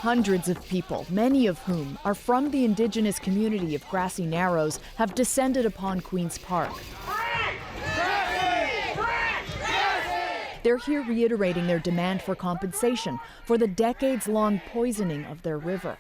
Hundreds of people, many of whom are from the indigenous community of Grassy Narrows, have descended upon Queen's Park. They're here reiterating their demand for compensation for the decades-long poisoning of their river.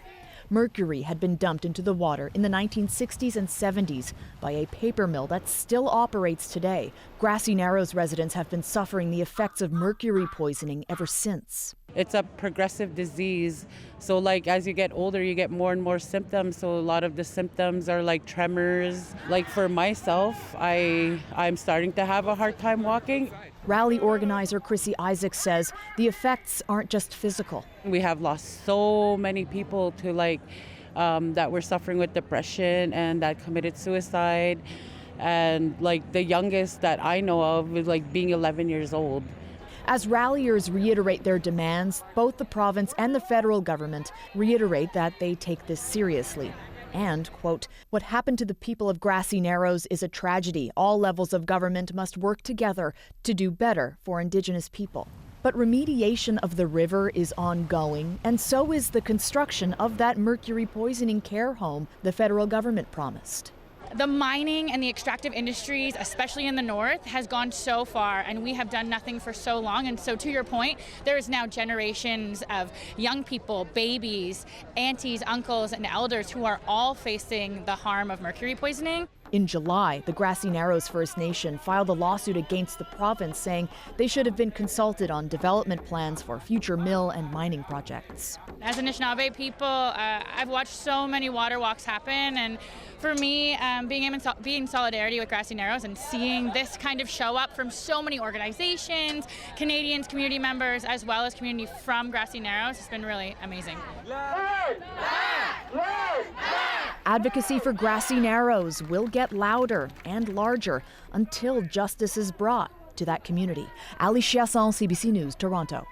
Mercury had been dumped into the water in the 1960s and 70s by a paper mill that still operates today. Grassy Narrows residents have been suffering the effects of mercury poisoning ever since. It's a progressive disease, so like as you get older, you get more and more symptoms. So a lot of the symptoms are like tremors. Like for myself, I'm starting to have a hard time walking. Rally organizer Chrissy Isaac says the effects aren't just physical. We have lost so many people to that were suffering with depression and that committed suicide. And like the youngest that I know of was like being 11 years old. As ralliers reiterate their demands, both the province and the federal government reiterate that they take this seriously. And, quote, what happened to the people of Grassy Narrows is a tragedy. All levels of government must work together to do better for Indigenous people. But remediation of the river is ongoing, and so is the construction of that mercury poisoning care home the federal government promised. The mining and the extractive industries, especially in the north, has gone so far, and we have done nothing for so long. And so to your point, there is now generations of young people, babies, aunties, uncles, and elders who are all facing the harm of mercury poisoning. In July, the Grassy Narrows First Nation filed a lawsuit against the province saying they should have been consulted on development plans for future mill and mining projects. As Anishinaabe people, I've watched so many water walks happen, and for me, being in solidarity with Grassy Narrows and seeing this kind of show up from so many organizations, Canadians, community members, as well as community from Grassy Narrows has been really amazing. Advocacy for Grassy Narrows will get louder and larger until justice is brought to that community. Ali Chiasson, CBC News, Toronto.